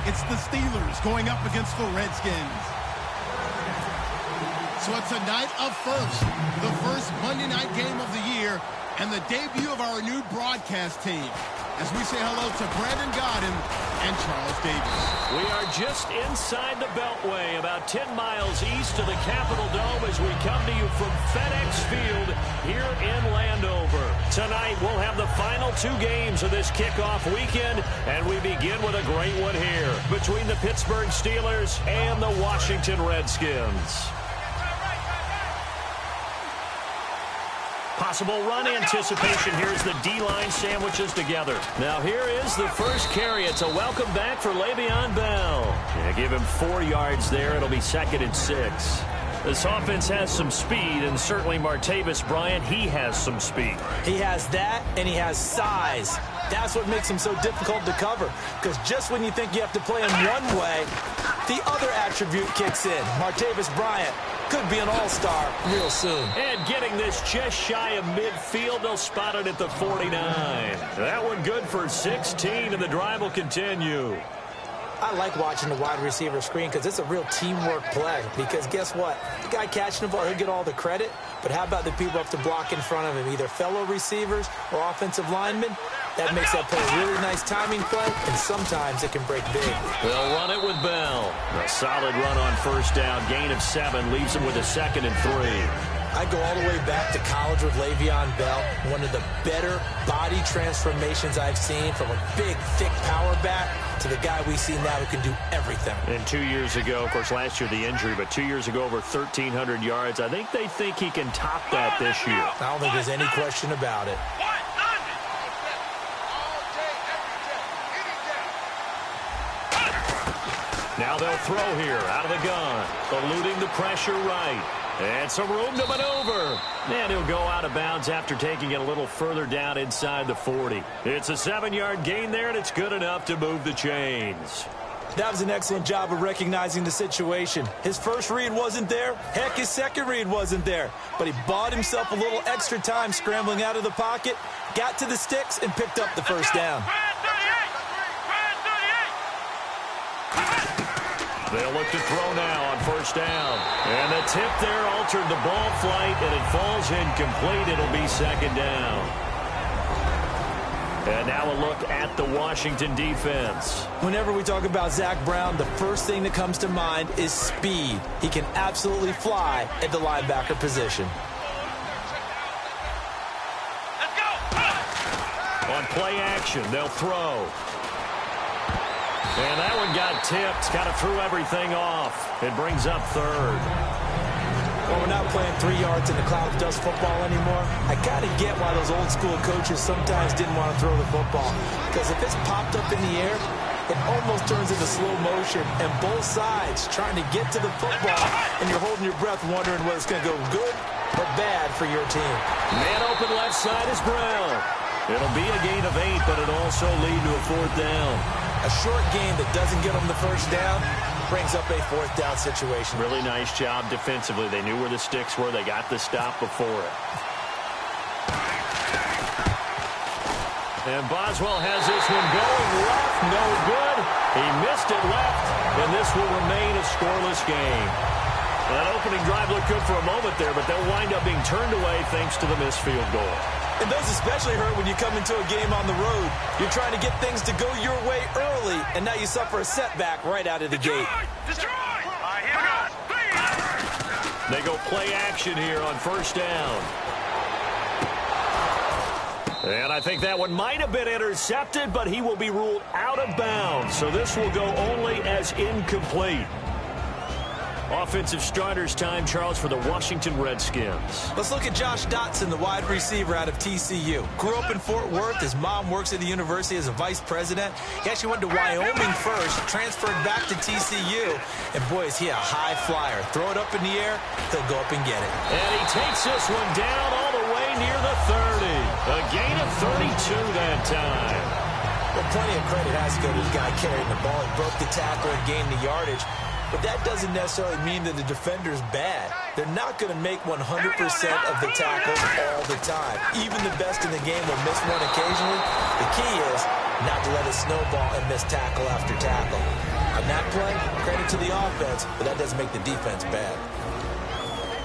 It's the Steelers going up against the Redskins. So it's a night of first, the first Monday night game of the year, and the debut of our new broadcast team. As we say hello to Brandon Godden and Charles Davis. We are just inside the Beltway, about 10 miles east of the Capitol Dome as we come to you from FedEx Field here in Landover. Tonight we'll have the final 2 games of this kickoff weekend, and we begin with a great one here between the Pittsburgh Steelers and the Washington Redskins. Possible run anticipation here as the D-line sandwiches together. Now here is the first carry. It's a welcome back for Le'Veon Bell. Yeah, give him 4 yards there. It'll be 2nd and 6. This offense has some speed, and certainly Martavis Bryant, he has some speed. He has that, and he has size. That's what makes him so difficult to cover, because just when you think you have to play him one way, the other attribute kicks in. Martavis Bryant could be an all-star real soon. And getting this just shy of midfield, they'll spot it at the 49. That one good for 16, and the drive will continue. I like watching the wide receiver screen because it's a real teamwork play. Because guess what? The guy catching the ball, he'll get all the credit. But how about the people up to block in front of him, either fellow receivers or offensive linemen? That makes that play a really nice timing play, and sometimes it can break big. They'll run it with Bell. A solid run on first down. Gain of 7 leaves him with a 2nd and 3. I go all the way back to college with Le'Veon Bell. One of the better body transformations I've seen, from a big, thick power back to the guy we see now who can do everything. And 2 years ago, of course, last year the injury, but 2 years ago over 1,300 yards. I think they think he can top that this year. I don't think there's any question about it. Now they'll throw here out of the gun, eluding the pressure right. And some room to maneuver. And he'll go out of bounds after taking it a little further down inside the 40. It's a 7-yard gain there, and it's good enough to move the chains. That was an excellent job of recognizing the situation. His first read wasn't there. Heck, his second read wasn't there. But he bought himself a little extra time scrambling out of the pocket, got to the sticks, and picked up the first down. They'll look to throw now on first down. And the tip there altered the ball flight, and it falls incomplete. It'll be 2nd down. And now a look at the Washington defense. Whenever we talk about Zach Brown, the first thing that comes to mind is speed. He can absolutely fly at the linebacker position. Let's go. On play action, they'll throw. And that one got tipped. Kind of threw everything off. It brings up 3rd. Well, we're not playing 3 yards in the cloud of dust football anymore. I kind of get why those old school coaches sometimes didn't want to throw the football. Because if it's popped up in the air, it almost turns into slow motion. And both sides trying to get to the football, and you're holding your breath wondering whether it's going to go good or bad for your team. Man open left side is Brown. It'll be a gain of 8, but it'll also lead to a 4th down. A short game that doesn't get them the first down brings up a 4th down situation. Really nice job defensively. They knew where the sticks were. They got the stop before it. And Boswell has this one going left. No good. He missed it left. And this will remain a scoreless game. That opening drive looked good for a moment there, but they'll wind up being turned away thanks to the missed field goal. And those especially hurt when you come into a game on the road. You're trying to get things to go your way early, and now you suffer a setback right out of the gate. They go play action here on first down. And I think that one might have been intercepted, but he will be ruled out of bounds. So this will go only as incomplete. Offensive starters time, Charles, for the Washington Redskins. Let's look at Josh Dotson, the wide receiver out of TCU. Grew up in Fort Worth. His mom works at the university as a vice president. He actually went to Wyoming first, transferred back to TCU. And, boy, is he a high flyer. Throw it up in the air, he'll go up and get it. And he takes this one down all the way near the 30. A gain of 32 that time. Well, plenty of credit has to go to the guy carrying the ball. He broke the tackle and gained the yardage. But that doesn't necessarily mean that the defender's bad. They're not going to make 100% of the tackles all the time. Even the best in the game will miss one occasionally. The key is not to let it snowball and miss tackle after tackle. On that play, credit to the offense, but that doesn't make the defense bad.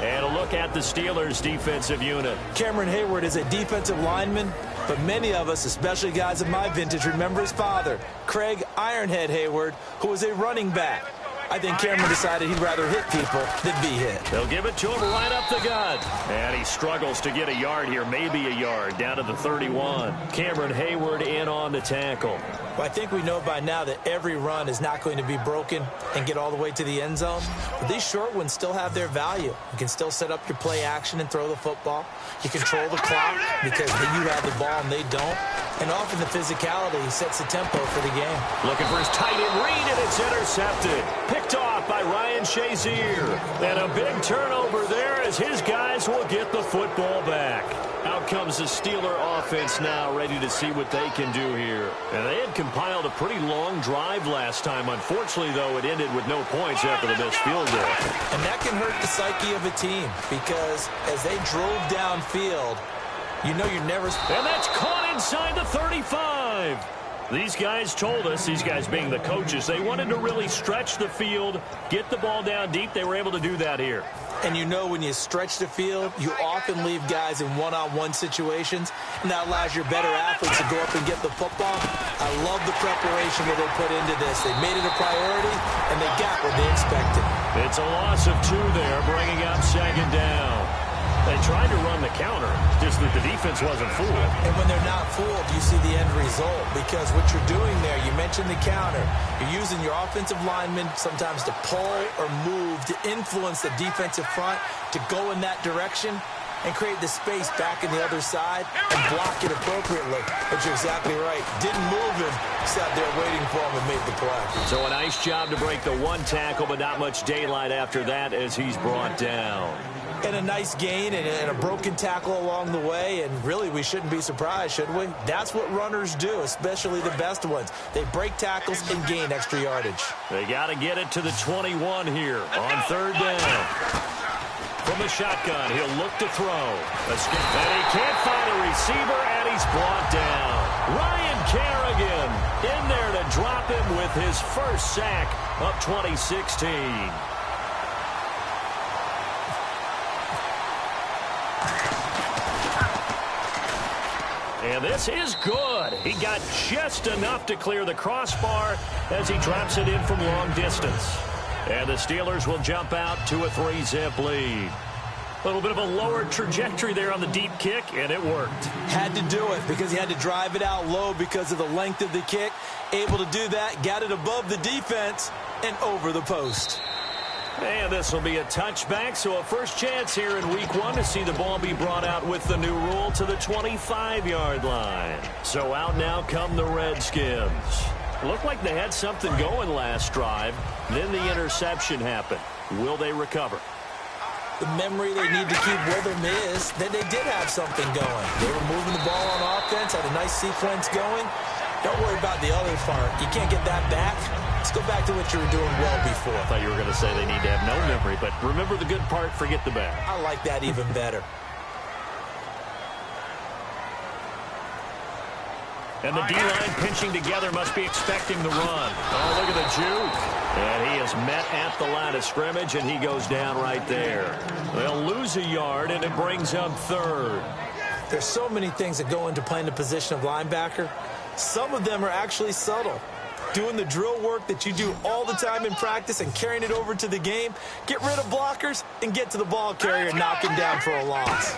And a look at the Steelers' defensive unit. Cameron Hayward is a defensive lineman, but many of us, especially guys of my vintage, remember his father, Craig Ironhead Hayward, who was a running back. I think Cameron decided he'd rather hit people than be hit. They'll give it to him right up the gut. And he struggles to get a yard here, maybe a yard, down to the 31. Cameron Hayward in on the tackle. Well, I think we know by now that every run is not going to be broken and get all the way to the end zone. But these short ones still have their value. You can still set up your play action and throw the football. You control the clock because you have the ball and they don't. And often the physicality sets the tempo for the game. Looking for his tight end read, and it's intercepted. Picked off by Ryan Shazier. And a big turnover there as his guys will get the football back. Out comes the Steeler offense now, ready to see what they can do here. And they had compiled a pretty long drive last time. Unfortunately, though, it ended with no points after the missed field goal. And that can hurt the psyche of a team because as they drove downfield, you know you're never... And that's caught inside the 35. These guys told us, these guys being the coaches, they wanted to really stretch the field, get the ball down deep. They were able to do that here. And you know when you stretch the field, you often leave guys in one-on-one situations, and that allows your better athletes to go up and get the football. I love the preparation that they put into this. They made it a priority, and they got what they expected. It's a loss of 2 there, bringing up second down. They tried to run the counter, just that the defense wasn't fooled. And when they're not fooled, you see the end result. Because what you're doing there, you mentioned the counter. You're using your offensive linemen sometimes to pull or move, to influence the defensive front, to go in that direction and create the space back in the other side and block it appropriately. But you're exactly right. Didn't move him, sat there waiting for him and made the play. So a nice job to break the 1 tackle, but not much daylight after that as he's brought down. And a nice gain and a broken tackle along the way, and really we shouldn't be surprised, should we? That's what runners do, especially the best ones. They break tackles and gain extra yardage. They got to get it to the 21 here on 3rd down. From the shotgun, he'll look to throw. And he can't find a receiver, and he's brought down. Ryan Kerrigan in there to drop him with his first sack of 2016. And this is good. He got just enough to clear the crossbar as he drops it in from long distance. And the Steelers will jump out to a 3-zip lead. A little bit of a lower trajectory there on the deep kick, and it worked. Had to do it because he had to drive it out low because of the length of the kick. Able to do that, got it above the defense and over the post. And this will be a touchback, so a first chance here in week 1 to see the ball be brought out with the new rule to the 25-yard line. So out now come the Redskins. Looked like they had something going last drive. Then the interception happened. Will they recover? The memory they need to keep with them is that they did have something going. They were moving the ball on offense, had a nice sequence going. Don't worry about the other part. You can't get that back. Let's go back to what you were doing well before. I thought you were going to say they need to have no memory, but remember the good part, forget the bad. I like that even better. And the D-line pinching together must be expecting the run. Oh, look at the juke. And he is met at the line of scrimmage, and he goes down right there. They'll lose a yard, and it brings up 3rd. There's so many things that go into playing the position of linebacker. Some of them are actually subtle. Doing the drill work that you do all the time in practice and carrying it over to the game. Get rid of blockers and get to the ball carrier and knock him down for a loss.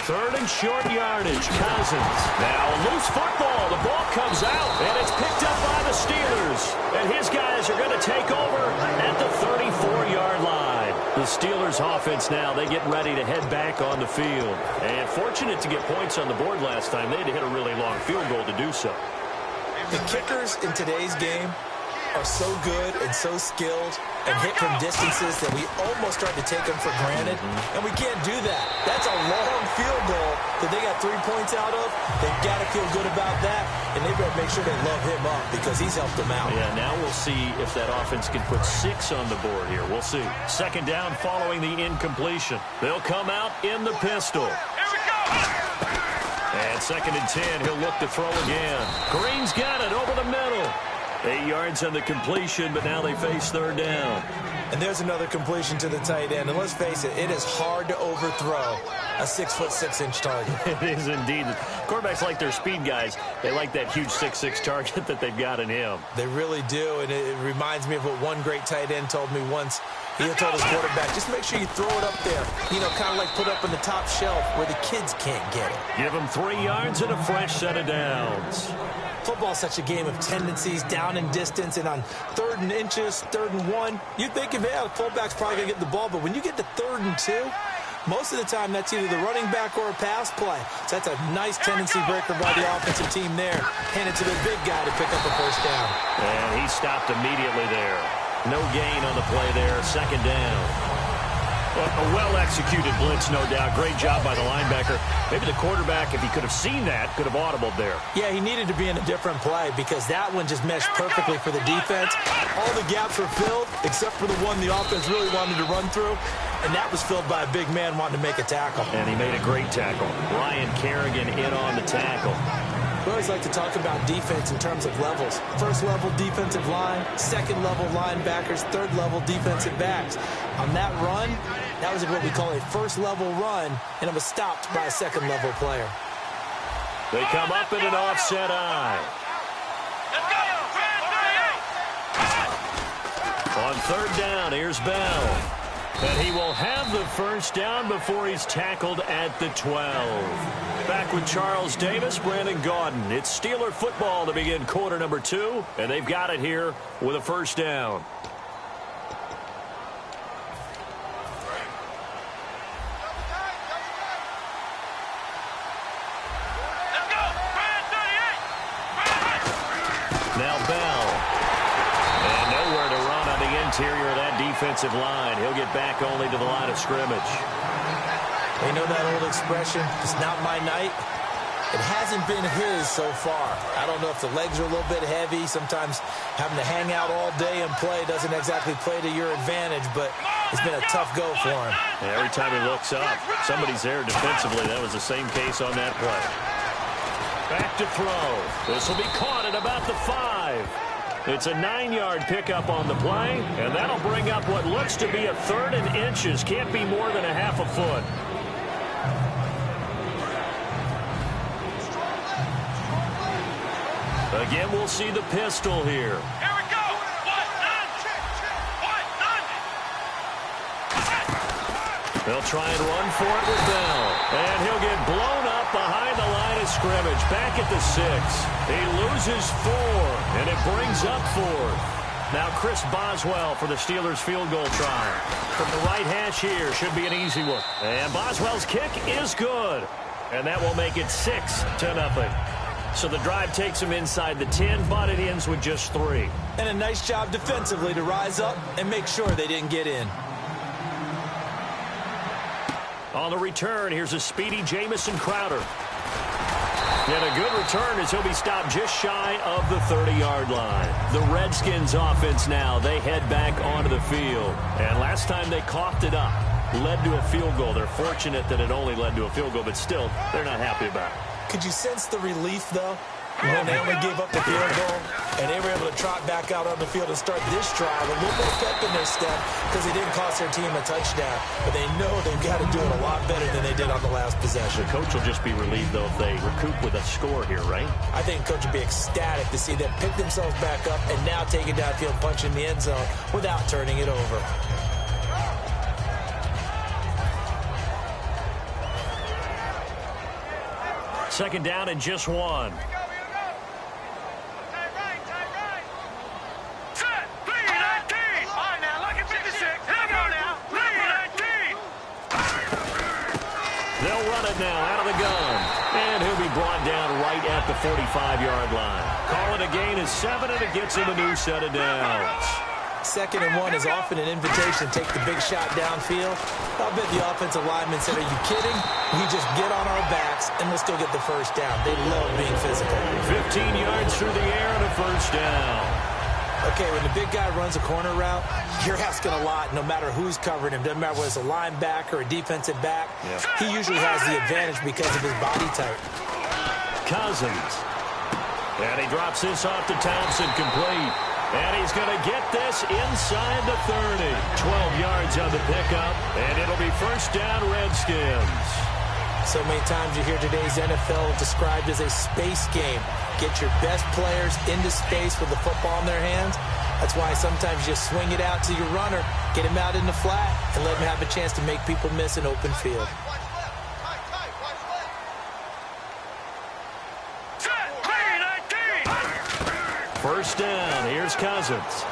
3rd and short yardage. Cousins. Now a loose football. The ball comes out, and it's picked up by the Steelers. And his guys are going to take over at the 34-yard line. The Steelers offense now, they get ready to head back on the field. And fortunate to get points on the board last time. They had to hit a really long field goal to do so. The kickers in today's game are so good and so skilled and hit from distances that we almost start to take them for granted. And we can't do that. That's a long field goal that they got 3 points out of. They've got to feel good about that, and they better make sure they love him up because he's helped them out. Yeah, now we'll see if that offense can put 6 on the board here. We'll see. 2nd down following the incompletion. They'll come out in the pistol. Here we go! And 2nd and 10, he'll look to throw again. Green's got it over the middle. 8 yards on the completion, but now they face third down. And there's another completion to the tight end. And let's face it, it is hard to overthrow a 6'6" target. It is indeed. Quarterbacks like their speed guys. They like that huge 6'6" target that they've got in him. They really do, and it reminds me of what one great tight end told me once. He told his quarterback, just make sure you throw it up there. You know, kind of like put it up on the top shelf where the kids can't get it. Give them 3 yards and a fresh set of downs. Football's such a game of tendencies, down and distance, and on 3rd and inches, 3rd and 1, you'd think, yeah, the fullback's probably going to get the ball, but when you get to 3rd and 2, most of the time that's either the running back or a pass play. So that's a nice tendency breaker by the offensive team there. Hand it to the big guy to pick up a first down. And he stopped immediately there. No gain on the play there, 2nd down. A well-executed blitz, no doubt. Great job by the linebacker. Maybe the quarterback, if he could have seen that, could have audibled there. Yeah, he needed to be in a different play because that one just meshed perfectly for the defense. All the gaps were filled except for the one the offense really wanted to run through, and that was filled by a big man wanting to make a tackle. And he made a great tackle. Ryan Kerrigan in on the tackle. We always like to talk about defense in terms of levels. 1st level defensive line, 2nd level linebackers, 3rd level defensive backs. On that run, that was what we call a 1st level run, and it was stopped by a 2nd level player. They come up in an offset eye. On 3rd down, here's Bell. And he will have the first down before he's tackled at the 12. Back with Charles Davis, Brandon Gaudin. It's Steeler football to begin quarter number 2, and they've got it here with a first down. Now Bell. And nowhere to run on the interior of that defensive line. He'll get back only to the line of scrimmage. You know that old expression, it's not my night? It hasn't been his so far. I don't know if the legs are a little bit heavy. Sometimes having to hang out all day and play doesn't exactly play to your advantage, but it's been a tough go for him. And every time he looks up, somebody's there defensively. That was the same case on that play. Back to throw. This will be caught at about the 5. It's a 9-yard pickup on the play, and that'll bring up what looks to be a 3rd and inches. Can't be more than a half a foot. Again, we'll see the pistol here. Here we go. 1, 9. They'll try and run for it with Bell. And he'll get blown up behind the line of scrimmage. Back at the 6. He loses 4, and it brings up 4th. Now Chris Boswell for the Steelers field goal try. From the right hash here, should be an easy one. And Boswell's kick is good. And that will make it 6-0. So the drive takes him inside the 10, but it ends with just 3. And a nice job defensively to rise up and make sure they didn't get in. On the return, here's a speedy Jamison Crowder. And a good return as he'll be stopped just shy of the 30-yard line. The Redskins offense now, they head back onto the field. And last time they coughed it up, led to a field goal. They're fortunate that it only led to a field goal, but still, they're not happy about it. Could you sense the relief, though, when they only gave up the field goal and they were able to trot back out on the field and start this drive with a little bit of pep in their step because they didn't cost their team a touchdown, but they know they've got to do it a lot better than they did on the last possession. The coach will just be relieved, though, if they recoup with a score here, right? I think the coach will be ecstatic to see them pick themselves back up and now take it downfield, punch in the end zone without turning it over. Second down and just 1. Set, bleed 19. All right, now, look at 56. Here we go now. Bleed 19. They'll run it now out of the gun. And he'll be brought down right at the 45-yard line. Call it a gain of 7, and it gets him a new set of downs. 2nd and 1 is often an invitation to take the big shot downfield. I'll bet the offensive lineman said, are you kidding? We just get on our backs, and we'll still get the first down. They love being physical. 15 yards through the air and a first down. Okay, when the big guy runs a corner route, you're asking a lot no matter who's covering him. Doesn't matter whether it's a linebacker or a defensive back. Yeah. He usually has the advantage because of his body type. Cousins. And he drops this off to Thompson, complete. And he's going to get this inside the 30. 12 yards on the pickup, and it'll be first down, Redskins. So many times you hear today's NFL described as a space game. Get your best players into space with the football in their hands. That's why sometimes you just swing it out to your runner, get him out in the flat, and let him have a chance to make people miss an open field. First down, here's Cousins.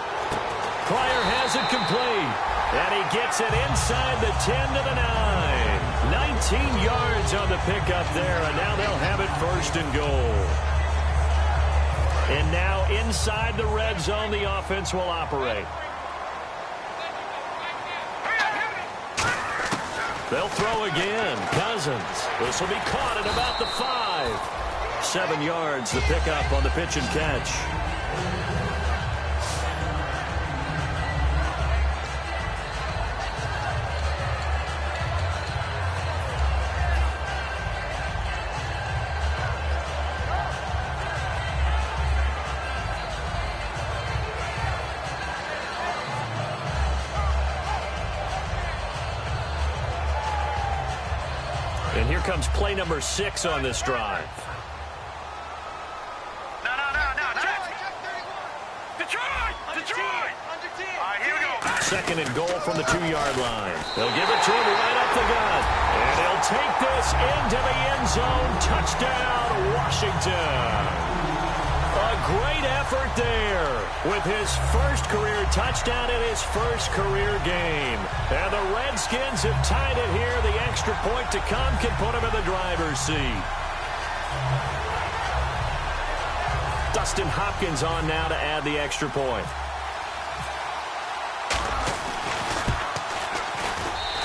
Pryor has it complete, and he gets it inside the 10 to the 9. 19 yards on the pickup there, and now they'll have it first and goal. And now inside the red zone, the offense will operate. They'll throw again. Cousins. This will be caught at about the 5. 7 yards, the pickup on the pitch and catch. And here comes play number 6 on this drive. No. Detroit! All right, here we go. Second and goal from the 2-yard line. They'll give it to him right up the gut. And he'll take this into the end zone. Touchdown, Washington. A great effort there with his first career touchdown in his first career game. And the Redskins have tied it here. The extra point to come can put him in the driver's seat. Dustin Hopkins on now to add the extra point.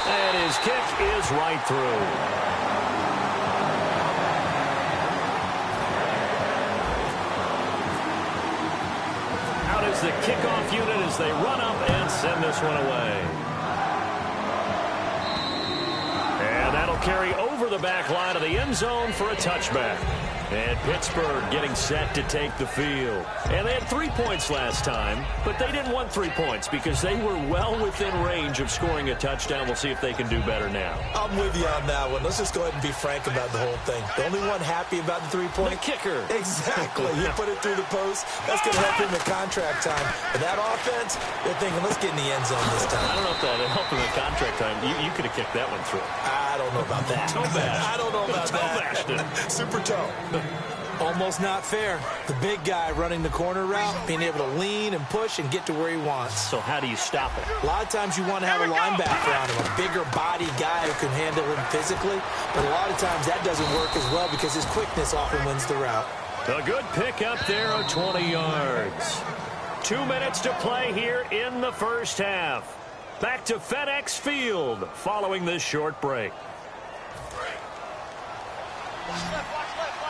And his kick is right through. The kickoff unit as they run up and send this one away. And that'll carry over the back line of the end zone for a touchback. And Pittsburgh getting set to take the field. And they had 3 points last time, but they didn't want 3 points because they were well within range of scoring a touchdown. We'll see if they can do better now. I'm with you on that one. Let's just go ahead and be frank about the whole thing. The only one happy about the 3-point? The kicker. Exactly. You put it through the post. That's going to help him at contract time. But that offense, they're thinking, let's get in the end zone this time. I don't know if that helped him at contract time. You could have kicked that one through. I don't know about that. Toe bash. I don't know about that. Bashed it. Super toe. Almost not fair. The big guy running the corner route, being able to lean and push and get to where he wants. So how do you stop it? A lot of times you want to have a linebacker on him, a bigger body guy who can handle him physically. But a lot of times that doesn't work as well because his quickness often wins the route. A good pick up there of 20 yards. 2 minutes to play here in the first half. Back to FedEx Field following this short break. Watch left.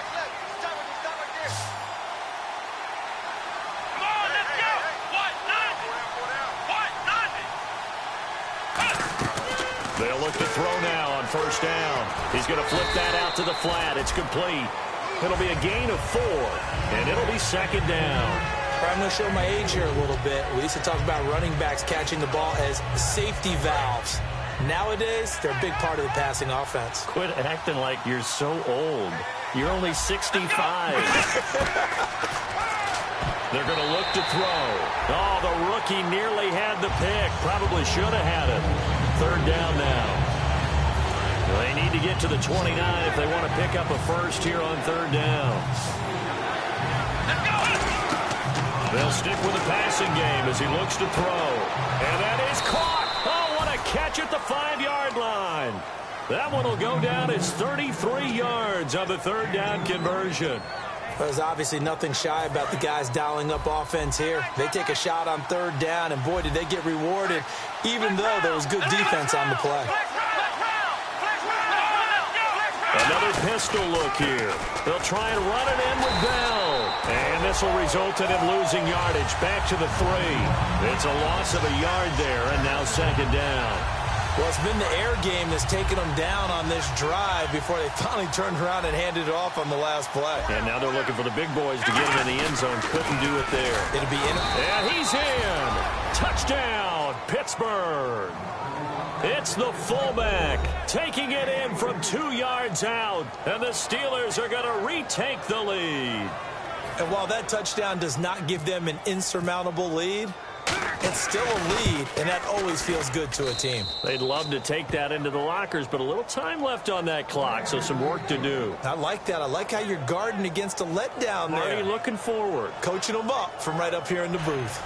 Stop right there. Come on, let's go. What? They'll look to throw now on first down. He's going to flip that out to the flat. It's complete. It'll be a gain of 4, and it'll be second down. I'm going to show my age here a little bit. We used to talk about running backs catching the ball as safety valves. Nowadays, they're a big part of the passing offense. Quit acting like you're so old. You're only 65. They're going to look to throw. Oh, the rookie nearly had the pick. Probably should have had it. Third down now. They need to get to the 29 if they want to pick up a first here on third down. They'll stick with the passing game as he looks to throw. And that is caught. Oh, what a catch at the 5-yard line. That one will go down as 33 yards on the third down conversion. There's obviously nothing shy about the guys dialing up offense here. They take a shot on third down, and boy, did they get rewarded, even though there was good defense on the play. Another pistol look here. They'll try and run it in with Bell. And this will result in him losing yardage back to the 3. It's a loss of a yard there, and now second down. Well, it's been the air game that's taken them down on this drive before they finally turned around and handed it off on the last play. And now they're looking for the big boys to get him in the end zone. Couldn't do it there. It'll be in. And he's in. Touchdown, Pittsburgh. It's the fullback taking it in from 2 yards out. And the Steelers are going to retake the lead. And while that touchdown does not give them an insurmountable lead, it's still a lead, and that always feels good to a team. They'd love to take that into the lockers, but a little time left on that clock, so some work to do. I like that. I like how you're guarding against a letdown there. Already looking forward. Coaching them up from right up here in the booth.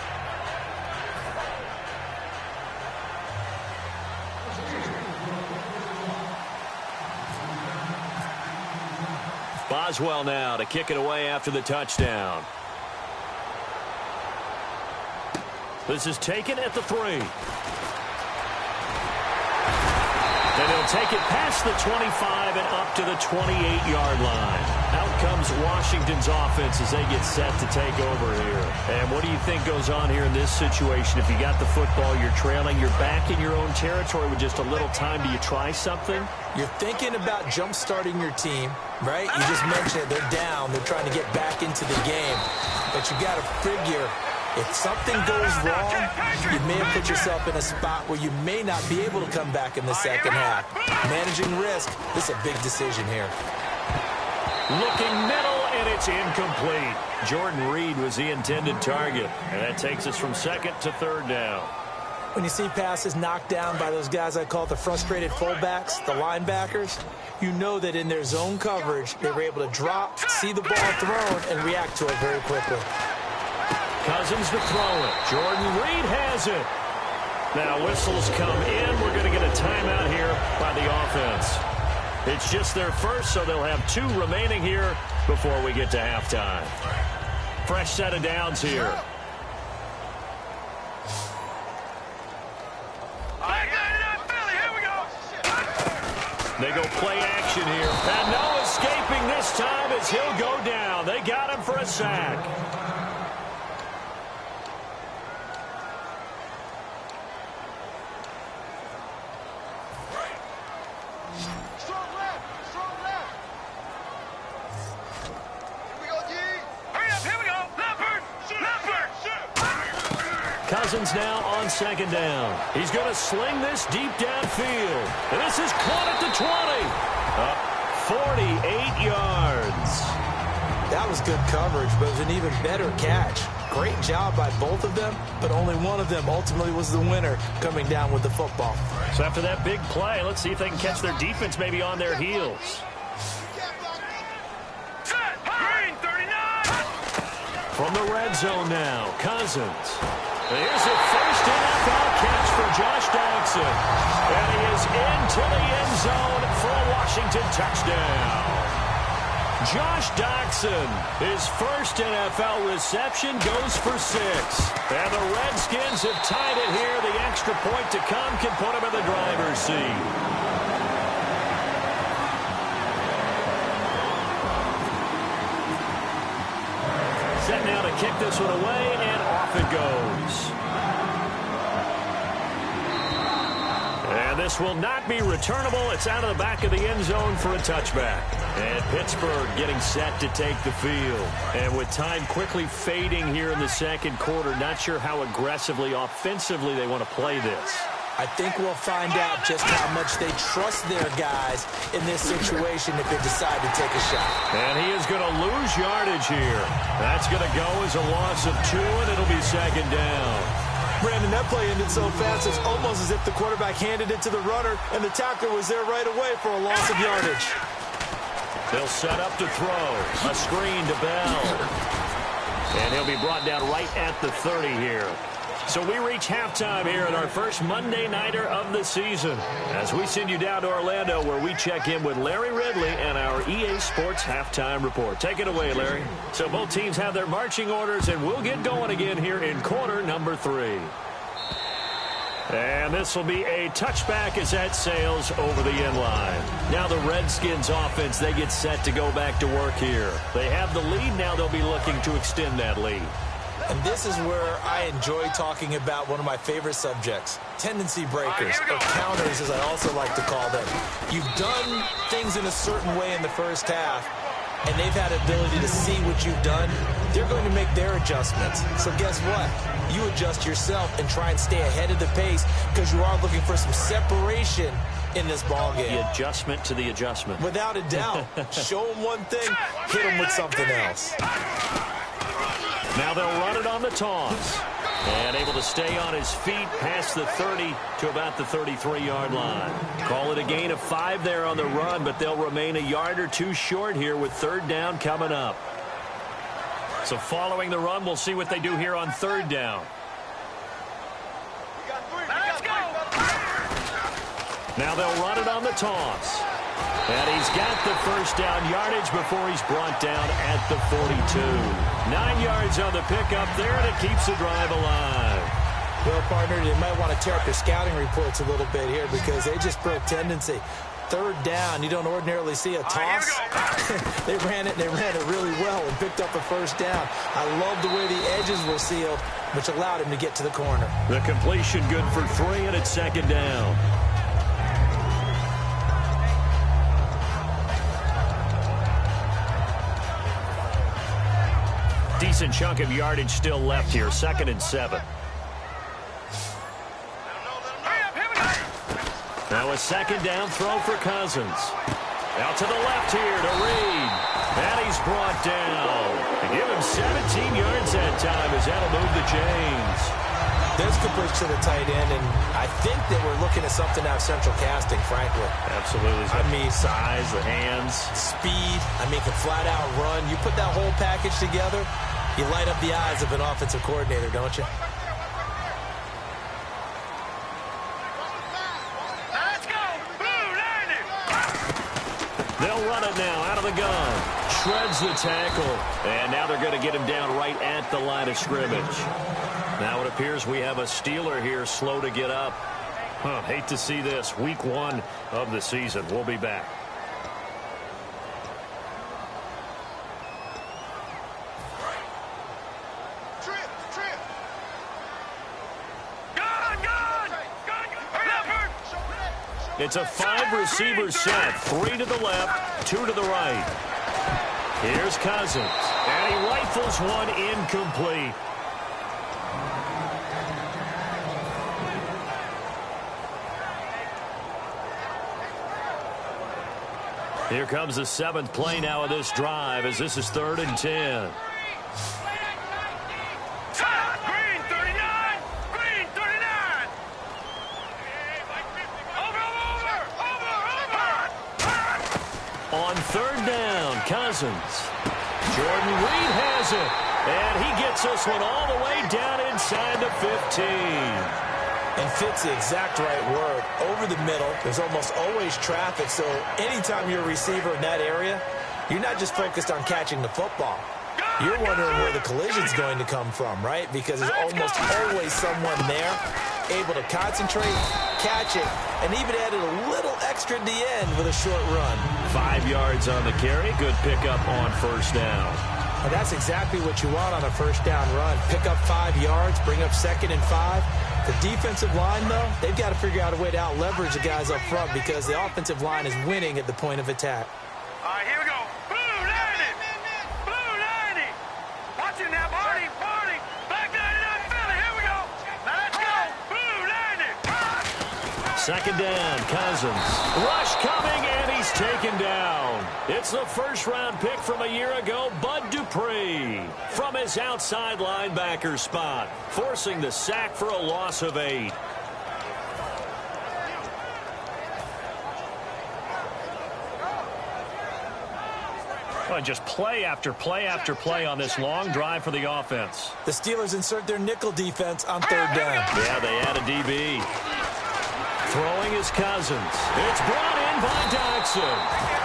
Boswell now to kick it away after the touchdown. This is taken at the 3. And he'll take it past the 25 and up to the 28-yard line. Out comes Washington's offense as they get set to take over here. And what do you think goes on here in this situation? If you got the football, you're trailing, you're back in your own territory with just a little time. Do you try something? You're thinking about jump-starting your team, right? You just mentioned it. They're down. They're trying to get back into the game. But you got to figure, if something goes wrong, you may have put yourself in a spot where you may not be able to come back in the second half. Managing risk, this is a big decision here. Looking middle, and it's incomplete. Jordan Reed was the intended target. And that takes us from second to third down. When you see passes knocked down by those guys I call the frustrated fullbacks, the linebackers, you know that in their zone coverage, they were able to drop, see the ball thrown, and react to it very quickly. Cousins to throw it. Jordan Reed has it. Now whistles come in. We're going to get a timeout here by the offense. It's just their first, so they'll have 2 remaining here before we get to halftime. Fresh set of downs here. They go play action here. And no escaping this time as he'll go down. They got him for a sack. Cousins now on second down. He's going to sling this deep downfield. And this is caught at the 20. 48 yards. That was good coverage, but it was an even better catch. Great job by both of them, but only one of them ultimately was the winner coming down with the football. So after that big play, let's see if they can catch their defense maybe on their heels. From the red zone now, Cousins. Here's a first NFL catch for Josh Doctson. And he is into the end zone for a Washington touchdown. Josh Doctson, his first NFL reception, goes for 6. And the Redskins have tied it here. The extra point to come can put him in the driver's seat. Set now to kick this one away, and off it goes. And this will not be returnable. It's out of the back of the end zone for a touchback. And Pittsburgh getting set to take the field. And with time quickly fading here in the second quarter, not sure how aggressively, offensively they want to play this. I think we'll find out just how much they trust their guys in this situation if they decide to take a shot. And he is going to lose yardage here. That's going to go as a loss of 2, and it'll be second down. Brandon, that play ended so fast, it's almost as if the quarterback handed it to the runner, and the tackler was there right away for a loss of yardage. They'll set up to throw. A screen to Bell. And he'll be brought down right at the 30 here. So we reach halftime here at our first Monday Nighter of the season as we send you down to Orlando where we check in with Larry Ridley and our EA Sports Halftime Report. Take it away, Larry. So both teams have their marching orders, and we'll get going again here in quarter number 3. And this will be a touchback as that sails over the end line. Now the Redskins offense, they get set to go back to work here. They have the lead. Now they'll be looking to extend that lead. And this is where I enjoy talking about one of my favorite subjects, tendency breakers, or counters as I also like to call them. You've done things in a certain way in the first half, and they've had ability to see what you've done. They're going to make their adjustments. So guess what? You adjust yourself and try and stay ahead of the pace because you are looking for some separation in this ball game. The adjustment to the adjustment. Without a doubt. Show them one thing, hit them with something else. Now they'll run it on the toss. And able to stay on his feet past the 30 to about the 33-yard line. Call it a gain of 5 there on the run, but they'll remain a yard or two short here with third down coming up. So following the run, we'll see what they do here on third down. Let's go. Now they'll run it on the toss. And he's got the first down yardage before he's brought down at the 42. 9 yards on the pickup there, and it keeps the drive alive. Well, partner, they might want to tear up their scouting reports a little bit here because they just broke tendency. Third down, you don't ordinarily see a toss. They ran it really well and picked up a first down. I love the way the edges were sealed, which allowed him to get to the corner. The completion good for 3, and it's second down. Decent chunk of yardage still left here. 2nd and 7. Now a second down throw for Cousins. Out to the left here to Reed. And he's brought down. To give him 17 yards that time as that'll move the chains. There's Cooper's to the tight end, and I think that we're looking at something out of central casting, frankly. Absolutely. I mean, size, the hands. Speed. I mean, can flat out run. You put that whole package together, you light up the eyes of an offensive coordinator, don't you? Let's go. Blue, landing. They'll run it now out of the gun. Shreds the tackle. And now they're going to get him down right at the line of scrimmage. Now it appears we have a Steeler here slow to get up. Hate to see this. Week 1 of the season. We'll be back. It's a 5-receiver set. 3 to the left, 2 to the right. Here's Cousins. And he rifles one incomplete. Here comes the 7th play now of this drive as this is 3rd and 10. Green 39. Green 39. Over. On 3rd down, Cousins. Jordan Reed has it. And he gets this one all the way down inside the 15. And fits the exact right word. Over the middle, there's almost always traffic, so anytime you're a receiver in that area, you're not just focused on catching the football. You're wondering where the collision's going to come from, right? Because there's almost always someone there able to concentrate, catch it, and even added a little extra at the end with a short run. 5 yards on the carry. Good pickup on first down. And that's exactly what you want on a first down run. Pick up 5 yards, bring up 2nd and 5. The defensive line, though, they've got to figure out a way to out-leverage the guys up front because the offensive line is winning at the point of attack. All right, here we go. Blue, landing. Blue, landing. Watch it now, Barney. Barney. Black 99 Philly. Here we go. Now let's go. Blue, landing. 2nd down, Cousins. Rush coming, and he's taken down. It's the first-round pick from a year ago, Bud Dupree, from his outside linebacker spot, forcing the sack for a loss of 8. Well, just play after play after play on this long drive for the offense. The Steelers insert their nickel defense on 3rd down. Yeah, they add a DB. Throwing is Cousins. It's brought in by Dodson.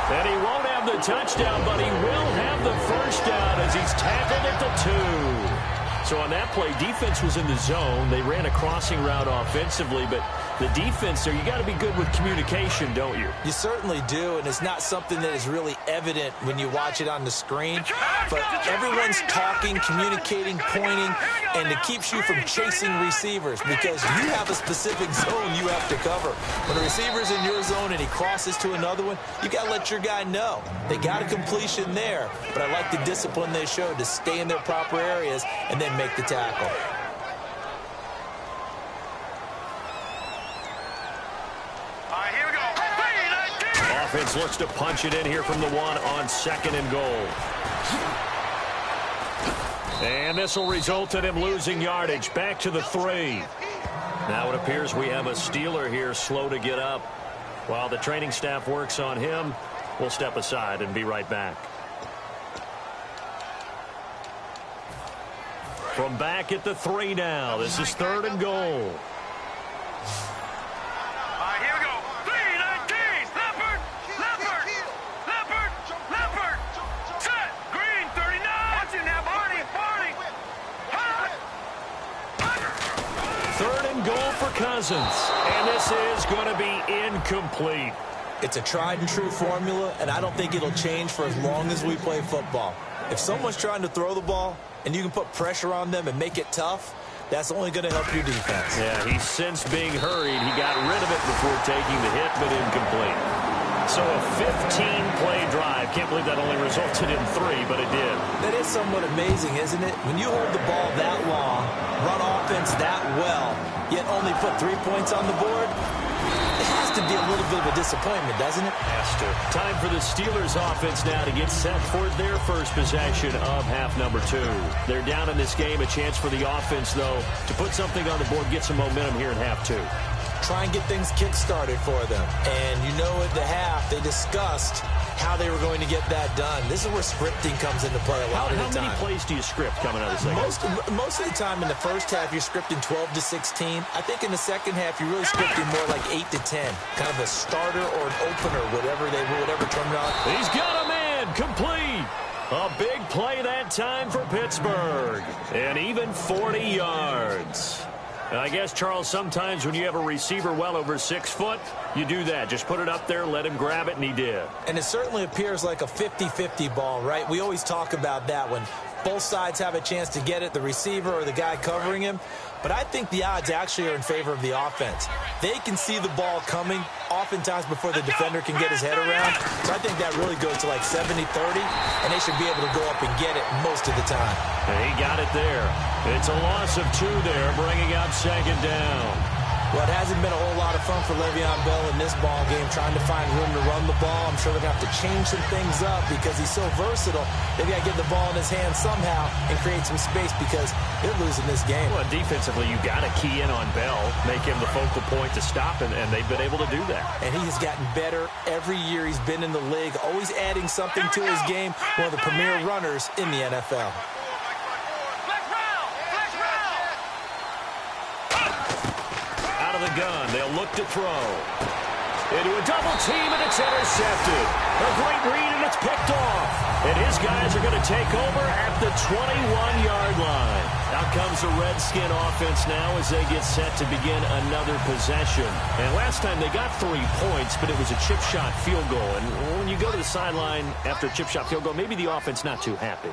And he won't have the touchdown, but he will have the first down as he's tackled at the 2. So on that play, defense was in the zone. They ran a crossing route offensively, but the defense there, you got to be good with communication, don't you? You certainly do, and it's not something that is really evident when you watch it on the screen. But everyone's talking, communicating, pointing, and it keeps you from chasing receivers because you have a specific zone you have to cover. When a receiver's in your zone and he crosses to another one, you got to let your guy know. They got a completion there, but I like the discipline they showed to stay in their proper areas and then make the tackle. Offense looks to punch it in here from the 1 on 2nd and goal. And this will result in him losing yardage. Back to the 3. Now it appears we have a Steeler here slow to get up. While the training staff works on him, we'll step aside and be right back. From back at the 3 now. This is 3rd and goal. Cousins, and this is going to be incomplete. It's a tried and true formula, and I don't think it'll change for as long as we play football. If someone's trying to throw the ball and you can put pressure on them and make it tough, that's only going to help your defense. Yeah, he's since being hurried. He got rid of it before taking the hit, but incomplete. So a 15-play drive. Can't believe that only resulted in 3, but it did. That is somewhat amazing, isn't it? When you hold the ball that long, run offense that well, yet only put 3 points on the board, it has to be a little bit of a disappointment, doesn't it? Has to. Time for the Steelers offense now to get set for their first possession of half number 2. They're down in this game. A chance for the offense, though, to put something on the board, get some momentum here in half 2. Try and get things kick-started for them. And you know at the half, they discussed how they were going to get that done. This is where scripting comes into play a lot of the time. How many plays do you script coming out of the second? Most of the time in the first half, you're scripting 12 to 16. I think in the second half, you're really scripting more like 8 to 10. Kind of a starter or an opener, whatever terminology. He's got a man complete. A big play that time for Pittsburgh. And even 40 yards. I guess, Charles, sometimes when you have a receiver well over 6 foot, you do that. Just put it up there, let him grab it, and he did. And it certainly appears like a 50-50 ball, right? We always talk about that when both sides have a chance to get it, the receiver or the guy covering him. But I think the odds actually are in favor of the offense. They can see the ball coming oftentimes before the defender can get his head around. So I think that really goes to like 70-30, and they should be able to go up and get it most of the time. And he got it there. It's a loss of 2 there, bringing up 2nd down. Well, it hasn't been a whole lot of fun for Le'Veon Bell in this ball game, trying to find room to run the ball. I'm sure they're going to have to change some things up because he's so versatile. They've got to get the ball in his hands somehow and create some space because they're losing this game. Well, defensively, you got to key in on Bell, make him the focal point to stop, and they've been able to do that. And he has gotten better every year he's been in the league, always adding something to his game, one of the premier runners in the NFL. The gun. They'll look to throw. Into a double team, and it's intercepted. A great read, and it's picked off. And his guys are going to take over at the 21-yard line. Out comes the Redskin offense now as they get set to begin another possession. And last time they got 3 points, but it was a chip shot field goal. And when you go to the sideline after a chip shot field goal, maybe the offense not too happy.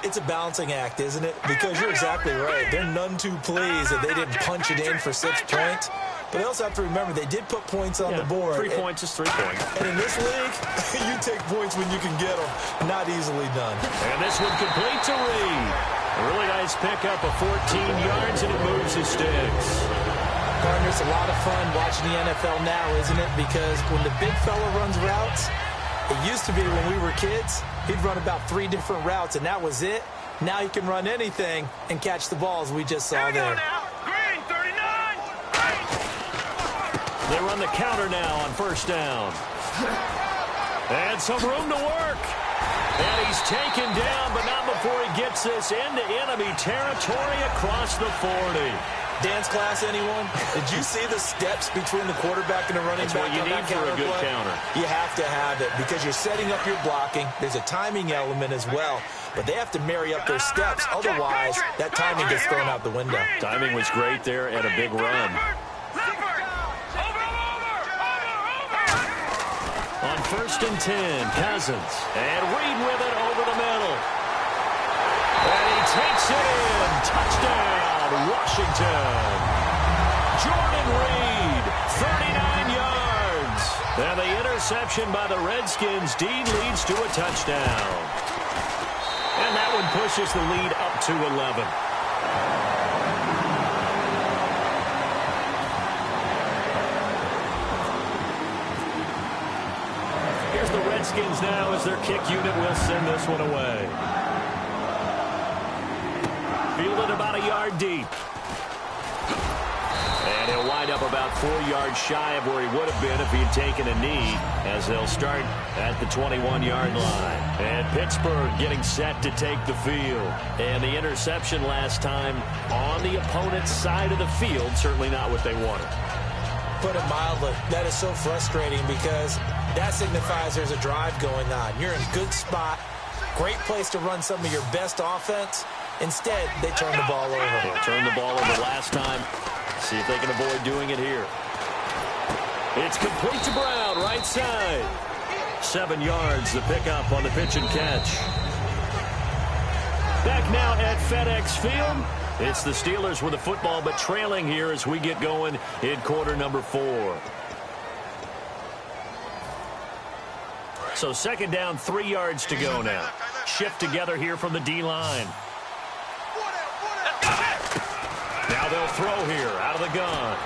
It's a balancing act, isn't it? Because you're exactly right. They're none too pleased that they didn't punch it in for 6 points. But they also have to remember they did put points on the board. 3 points is 3 points. And in this league, you take points when you can get them. Not easily done. And this one complete to Reed. A really nice pickup of 14 yards, and it moves the sticks. Partner, it's a lot of fun watching the NFL now, isn't it? Because when the big fella runs routes, it used to be when we were kids, he'd run about 3 different routes, and that was it. Now he can run anything and catch the balls we just saw there. Green, 39. They run the counter now on 1st down. And some room to work. And he's taken down, but not before he gets this into enemy territory across the 40. Dance class, anyone? Did you see the steps between the quarterback and the running back? That's what you need for a good counter. You have to have it because you're setting up your blocking. There's a timing element as well. But they have to marry up their steps. Otherwise, that timing gets thrown out the window. Timing was great there and a big run. On 1st and 10, Cousins. And Reed with it over the middle. And he takes it in. Touchdown, Washington. Jordan Reed, 39 yards. And the interception by the Redskins. Dean leads to a touchdown. And that one pushes the lead up to 11. Here's the Redskins now as their kick unit will send this one away. Fielded about a yard deep. And he'll wind up about 4 yards shy of where he would have been if he had taken a knee, as they'll start at the 21-yard line. And Pittsburgh getting set to take the field. And the interception last time on the opponent's side of the field, certainly not what they wanted. Put it mildly, that is so frustrating because that signifies there's a drive going on. You're in a good spot, great place to run some of your best offense. Instead, they turn the ball over. They turned the ball over last time. See if they can avoid doing it here. It's complete to Brown, right side. 7 yards, the pickup on the pitch and catch. Back now at FedEx Field. It's the Steelers with the football, but trailing here as we get going in quarter number 4. So 2nd down, 3 yards to go now. Shift together here from the D-line. Now they'll throw here out of the gun.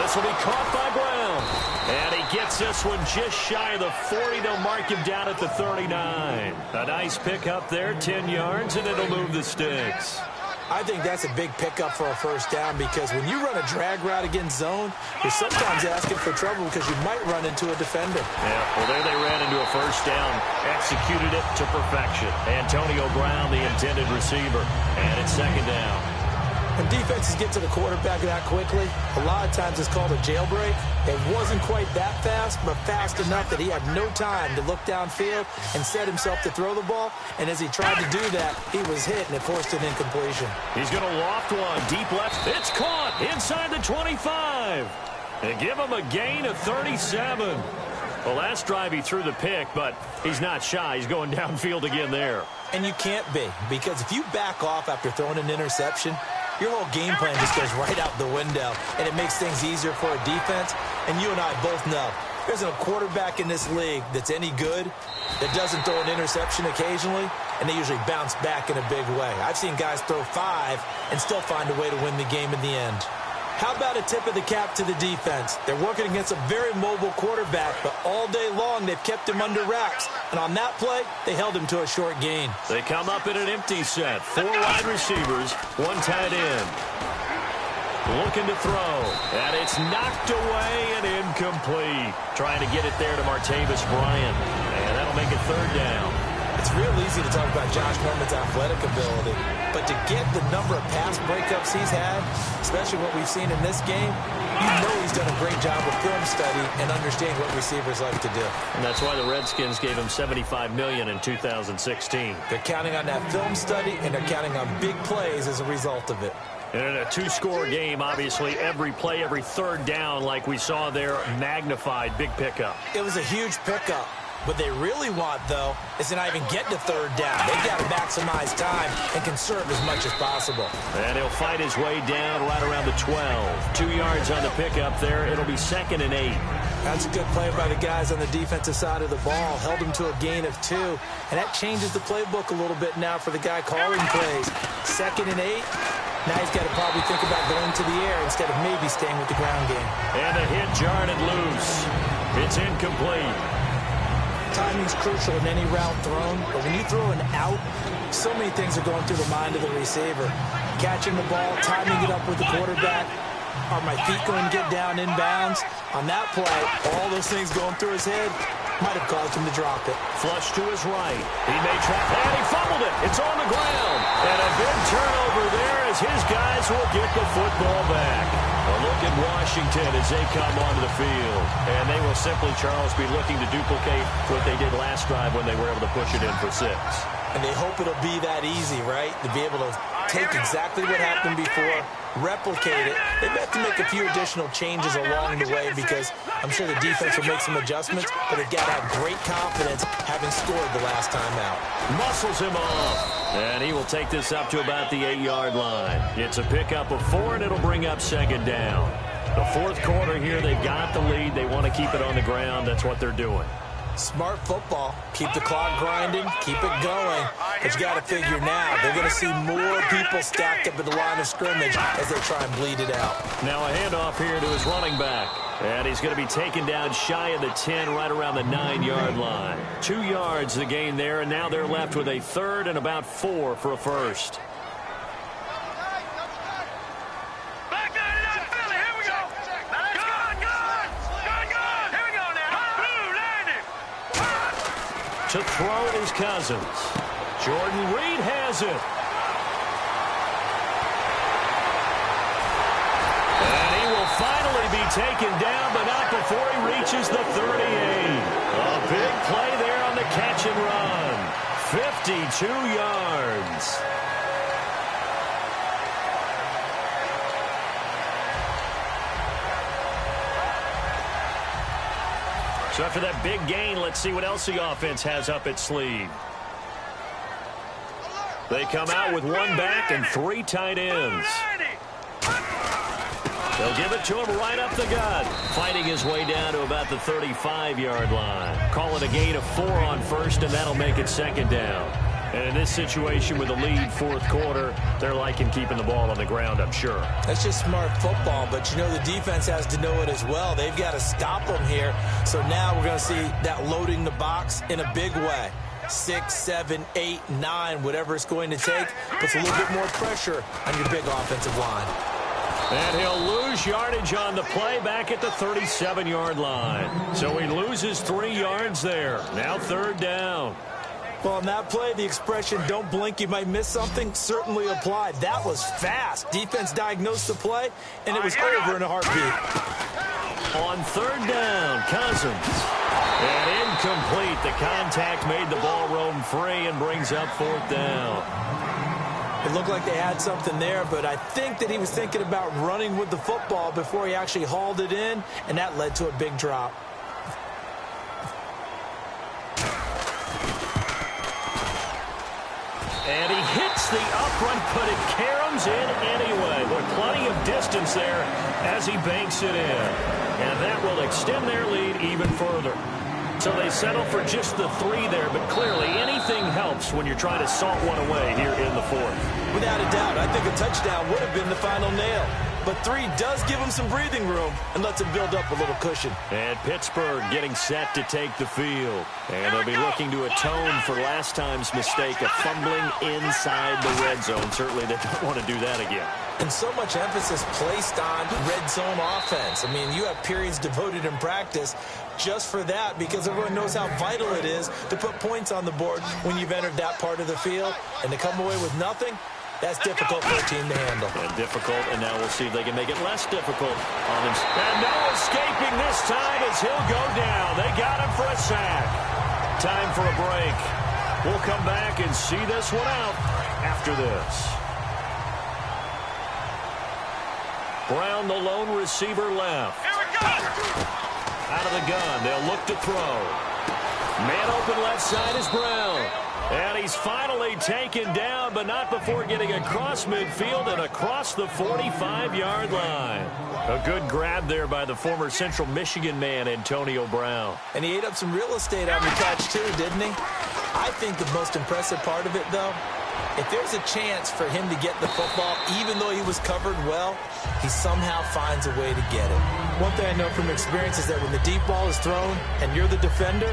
This will be caught by Brown. And he gets this one just shy of the 40. They'll mark him down at the 39. A nice pickup there, 10 yards, and it'll move the sticks. I think that's a big pickup for a 1st down because when you run a drag route against zone, you're sometimes asking for trouble because you might run into a defender. Yeah, well, there they ran into a 1st down, executed it to perfection. Antonio Brown, the intended receiver, and it's 2nd down. When defenses get to the quarterback that quickly, a lot of times it's called a jailbreak. It wasn't quite that fast, but fast enough that he had no time to look downfield and set himself to throw the ball. And as he tried to do that, he was hit, and it forced an incompletion. He's going to loft one deep left. It's caught inside the 25. And give him a gain of 37. Well, last drive he threw the pick, but he's not shy. He's going downfield again there. And you can't be, because if you back off after throwing an interception, your whole game plan just goes right out the window, and it makes things easier for a defense. And you and I both know there's a quarterback in this league that's any good that doesn't throw an interception occasionally, and they usually bounce back in a big way. I've seen guys throw 5 and still find a way to win the game in the end. How about a tip of the cap to the defense? They're working against a very mobile quarterback, but all day long they've kept him under wraps. And on that play, they held him to a short gain. They come up in an empty set. 4 wide receivers, 1 tight end. Looking to throw, and it's knocked away and incomplete. Trying to get it there to Martavis Bryant, and that'll make it 3rd down. It's real easy to talk about Josh Norman's athletic ability, but to get the number of pass breakups he's had, especially what we've seen in this game, you know he's done a great job of film study and understanding what receivers like to do. And that's why the Redskins gave him $75 million in 2016. They're counting on that film study, and they're counting on big plays as a result of it. And in a 2-score game, obviously, every play, every 3rd down, like we saw there, magnified, big pickup. It was a huge pickup. What they really want, though, is to not even get to 3rd down. They've got to maximize time and conserve as much as possible. And he'll fight his way down right around the 12. 2 yards on the pickup there. It'll be 2nd and 8. That's a good play by the guys on the defensive side of the ball. Held him to a gain of 2. And that changes the playbook a little bit now for the guy calling plays. 2nd and 8. Now he's got to probably think about going to the air instead of maybe staying with the ground game. And a hit jarred it loose. It's incomplete. Timing's crucial in any route thrown, but when you throw an out, so many things are going through the mind of the receiver. Catching the ball, timing it up with the quarterback. Are my feet going to get down in bounds? On that play, all those things going through his head might have caused him to drop it. Flush to his right. He may trap, and he fumbled it. It's on the ground. And a big turnover there as his guys will get the football back. A look at Washington as they come onto the field. And they will simply, Charles, be looking to duplicate what they did last drive when they were able to push it in for 6. And they hope it'll be that easy, right? To be able to take exactly what happened before, replicate it. They've got to make a few additional changes along the way because I'm sure the defense will make some adjustments, but they've got to have great confidence having scored the last time out. Muscles him off. And he will take this up to about the 8-yard line. It's a pickup of 4, and it'll bring up second down. The fourth quarter here, they've got the lead. They want to keep it on the ground. That's what they're doing. Smart football. Keep the clock grinding. Keep it going. But you got to figure now, they're going to see more people stacked up at the line of scrimmage as they try and bleed it out. Now a handoff here to his running back. And he's going to be taken down shy of the 10, right around the 9-yard line. 2 yards the gain there, and now they're left with a third and about 4 for a first. To throw is Cousins. Jordan Reed has it. And he will finally be taken down, but not before he reaches the 38. A big play there on the catch and run. 52 yards. So after that big gain, let's see what else the offense has up its sleeve. They come out with 1 back and 3 tight ends. They'll give it to him right up the gut. Fighting his way down to about the 35-yard line. Call it a gain of 4 on first, and that'll make it second down. And in this situation with a lead fourth quarter, they're liking keeping the ball on the ground, I'm sure. That's just smart football, but you know the defense has to know it as well. They've got to stop them here. So now we're going to see that loading the box in a big way. 6, 7, 8, 9, whatever it's going to take, puts a little bit more pressure on your big offensive line. And he'll lose yardage on the play back at the 37-yard line. So he loses 3 yards there. Now third down. Well, on that play, the expression, don't blink, you might miss something, certainly applied. That was fast. Defense diagnosed the play, and it was over in a heartbeat. On third down, Cousins. And incomplete. The contact made the ball roam free and brings up fourth down. It looked like they had something there, but I think that he was thinking about running with the football before he actually hauled it in, and that led to a big drop. And he hits the upright, but it caroms in anyway. With plenty of distance there as he banks it in. And that will extend their lead even further. So they settle for just the 3 there, but clearly anything helps when you're trying to salt one away here in the fourth. Without a doubt, I think a touchdown would have been the final nail. But 3 does give him some breathing room and lets him build up a little cushion. And Pittsburgh getting set to take the field. And they'll be looking to atone for last time's mistake of fumbling inside the red zone. Certainly they don't want to do that again. And so much emphasis placed on red zone offense. I mean, you have periods devoted in practice just for that because everyone knows how vital it is to put points on the board when you've entered that part of the field. And to come away with nothing, that's difficult for a team to handle. And difficult, and now we'll see if they can make it less difficult on them. And no escaping this time as he'll go down. They got him for a sack. Time for a break. We'll come back and see this one out after this. Brown, the lone receiver, left. Here we go! Out of the gun, they'll look to throw. Man open left side is Brown. And he's finally taken down, but not before getting across midfield and across the 45-yard line. A good grab there by the former Central Michigan man, Antonio Brown. And he ate up some real estate on the catch, too, didn't he? I think the most impressive part of it, though, if there's a chance for him to get the football, even though he was covered well, he somehow finds a way to get it. One thing I know from experience is that when the deep ball is thrown and you're the defender,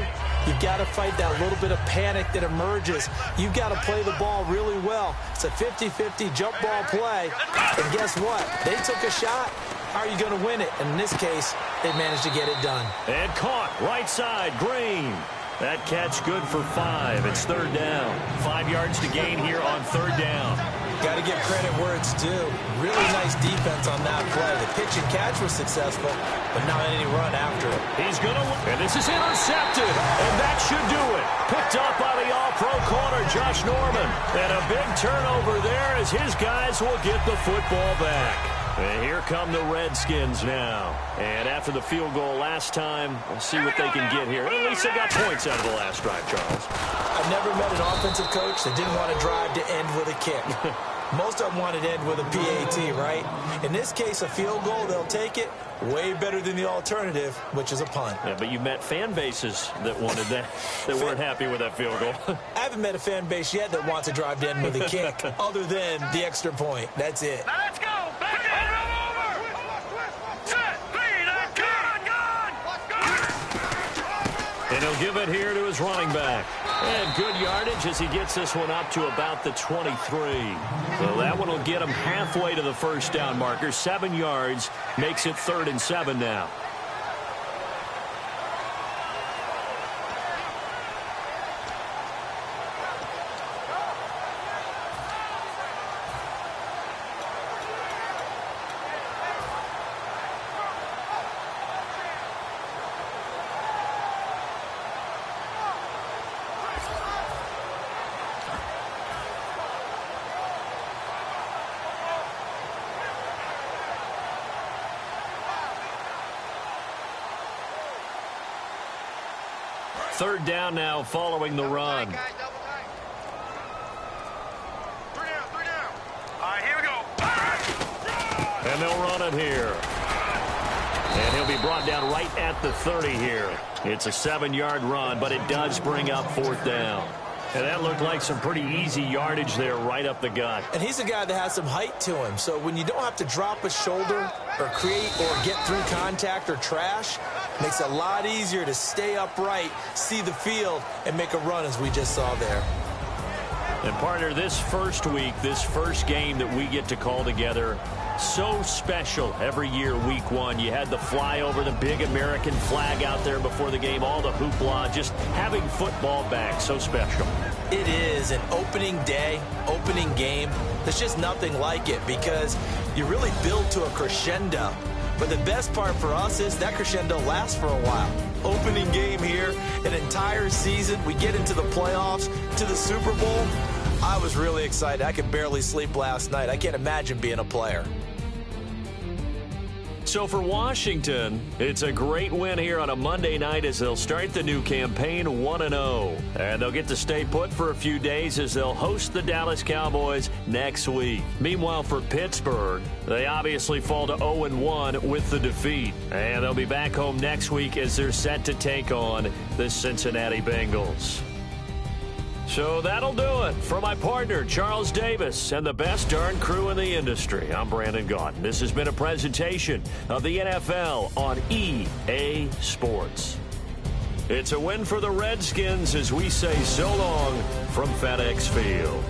you've got to fight that little bit of panic that emerges. You've got to play the ball really well. It's a 50-50 jump ball play. And guess what? They took a shot. How are you going to win it? And in this case, they managed to get it done. And caught right side, Green. That catch good for 5. It's third down. 5 yards to gain here on third down. Got to give credit where it's due. Really nice defense on that play. The pitch and catch was successful, but not any run after it. He's going to win. And this is intercepted. And that should do it. Picked up by the all-pro corner, Josh Norman. And a big turnover there as his guys will get the football back. And here come the Redskins now. And after the field goal last time, we'll see what they can get here. At least they got points out of the last drive, Charles. I've never met an offensive coach that didn't want to drive to end with a kick. Most of them wanted to end with a PAT, right? In this case, a field goal, they'll take it. Way better than the alternative, which is a punt. Yeah, but you met fan bases that wanted that, that weren't happy with that field goal. I haven't met a fan base yet that wants to drive to end with a kick, other than the extra point. That's it. Now let's go. Back in. Set. Lead. Gun. And he'll give it here to his running back. And good yardage as he gets this one up to about the 23. So that one will get him halfway to the first down marker. 7 yards makes it 3rd and 7 now. Third down now following the run. 3 down. All right, here we go. And they'll run it here. And he'll be brought down right at the 30 here. It's a 7-yard run, but it does bring up 4th down. And that looked like some pretty easy yardage there right up the gut. And he's a guy that has some height to him. So when you don't have to drop a shoulder or create or get through contact or trash, it makes it a lot easier to stay upright, see the field, and make a run as we just saw there. And partner, this first week, this first game that we get to call together, so special every year, week 1. You had the flyover, the big American flag out there before the game, all the hoopla, just having football back, so special. It is an opening day, opening game. There's just nothing like it because you really build to a crescendo. But the best part for us is that crescendo lasts for a while. Opening game here, an entire season. We get into the playoffs, to the Super Bowl. I was really excited. I could barely sleep last night. I can't imagine being a player. So for Washington, it's a great win here on a Monday night as they'll start the new campaign 1-0. And they'll get to stay put for a few days as they'll host the Dallas Cowboys next week. Meanwhile, for Pittsburgh, they obviously fall to 0-1 with the defeat. And they'll be back home next week as they're set to take on the Cincinnati Bengals. So that'll do it. For my partner, Charles Davis, and the best darn crew in the industry, I'm Brandon Gaudin. This has been a presentation of the NFL on EA Sports. It's a win for the Redskins as we say so long from FedEx Field.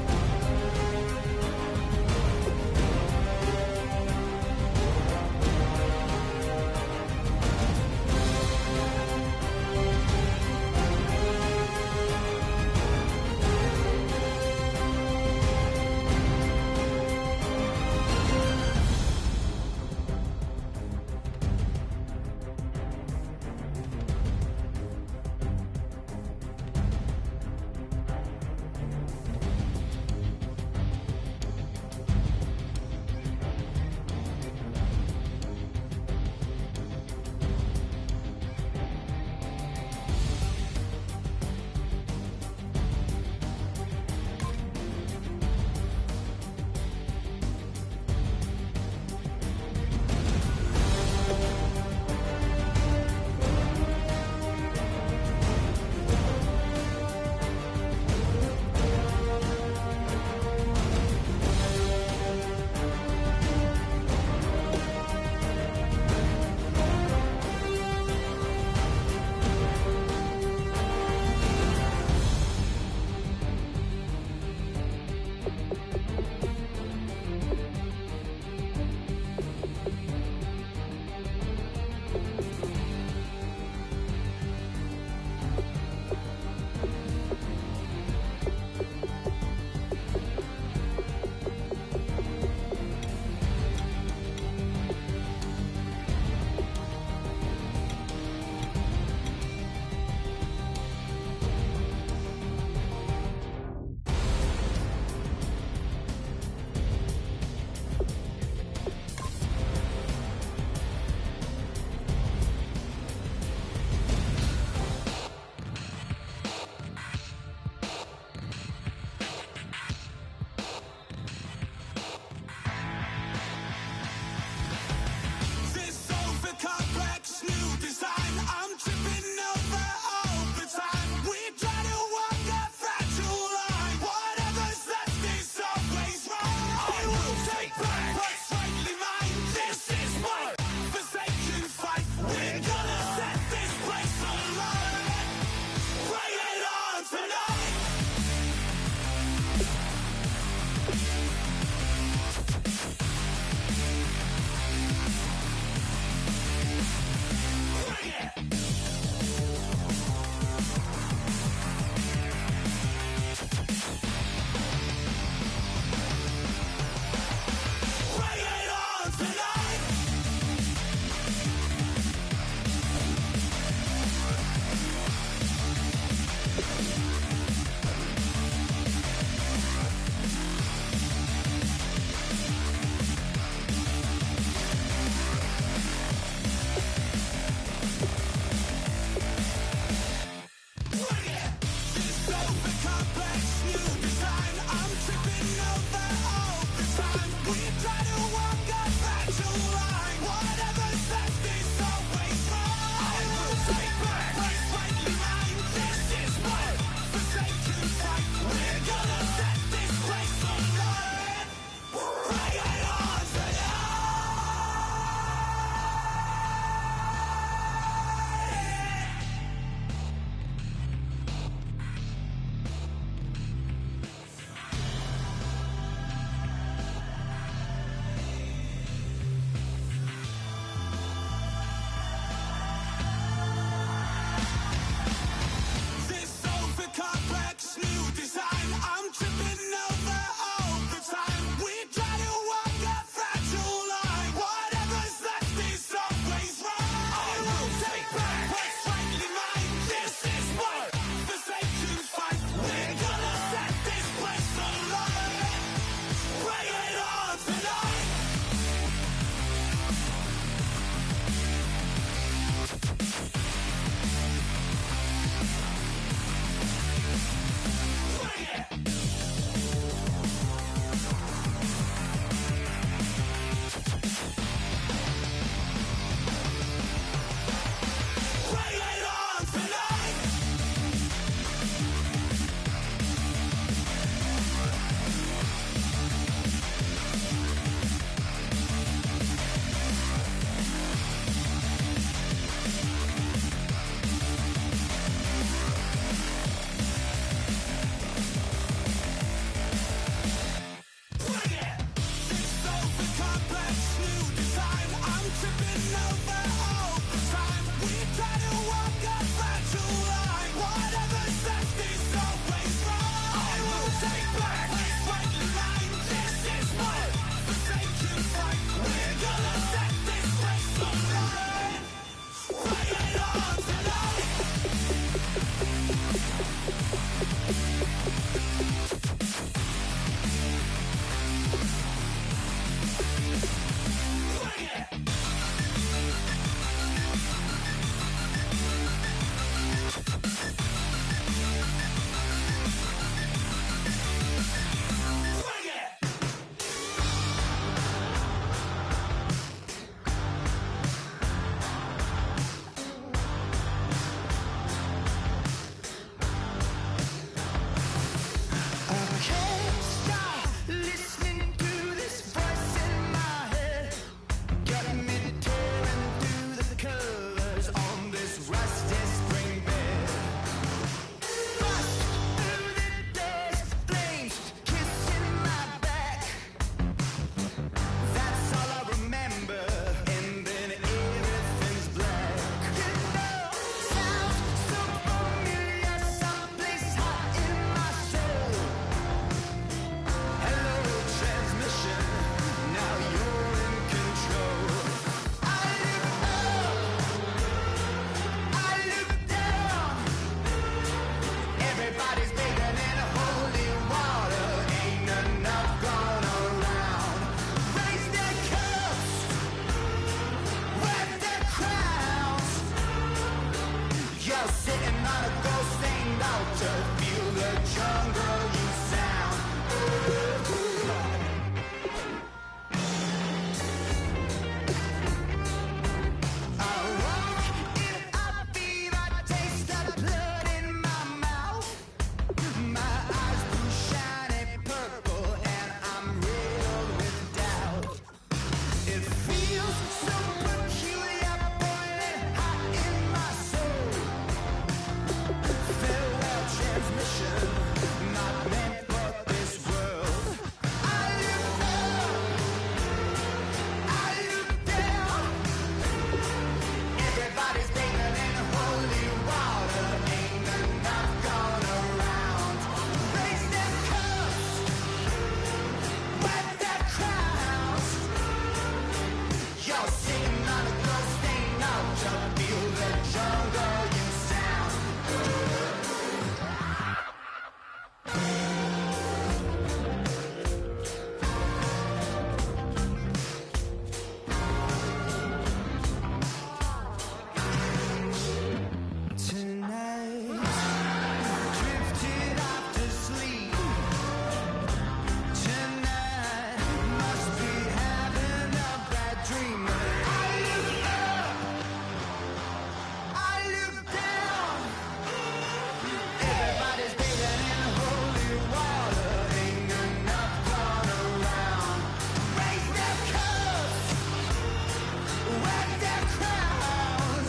crowd.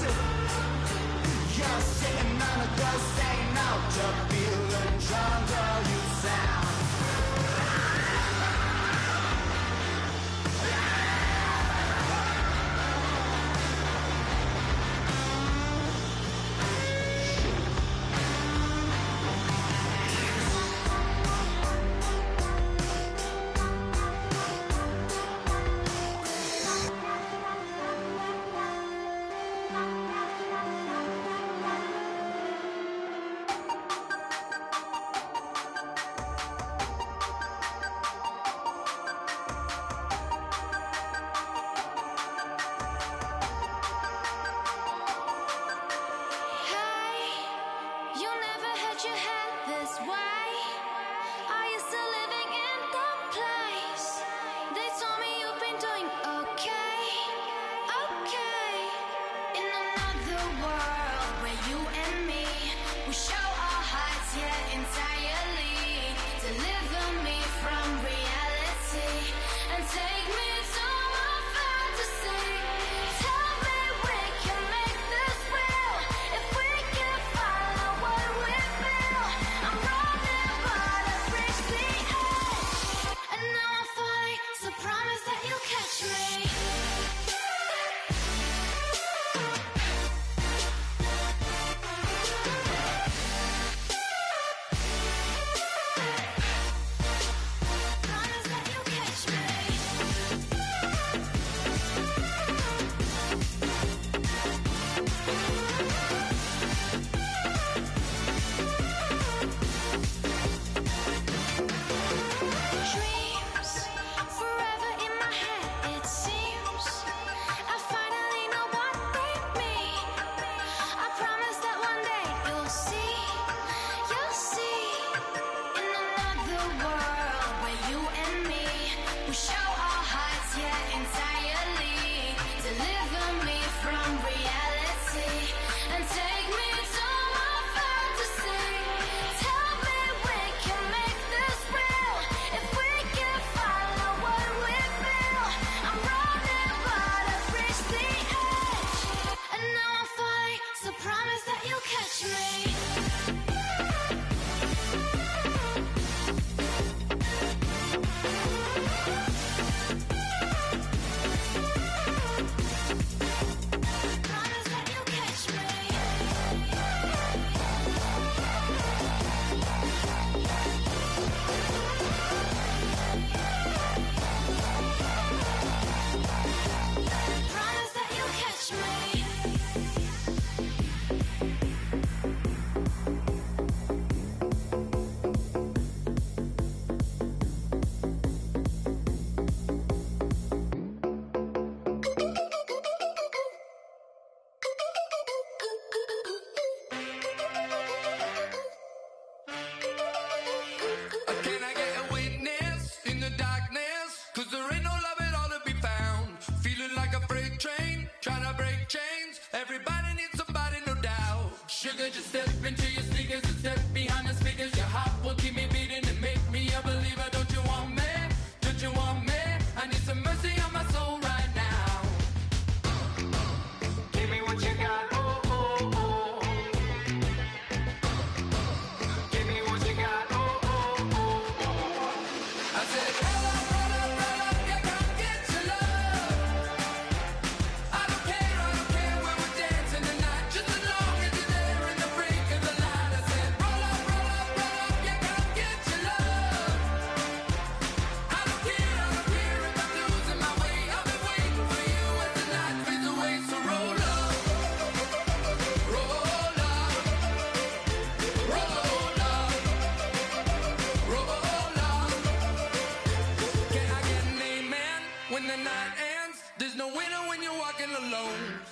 You're sitting on a ghost, ain't out, you're feeling drunk, all you sound.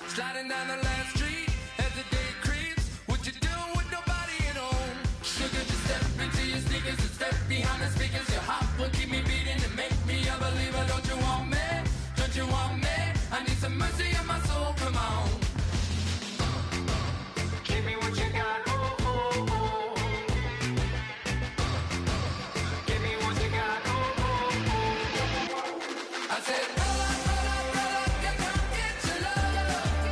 Sliding down the last street as the day creeps. What you doing with nobody at home? Sugar, just step into your sneakers and step behind the speakers. Your heart will keep me beating and make me a believer. Don't you want me? Don't you want me? I need some mercy on my soul. Come on. Give me what you got. Oh, oh, oh. Give me what you got. Oh, oh, oh. I said, roll up, roll up, roll up. You can't get your love.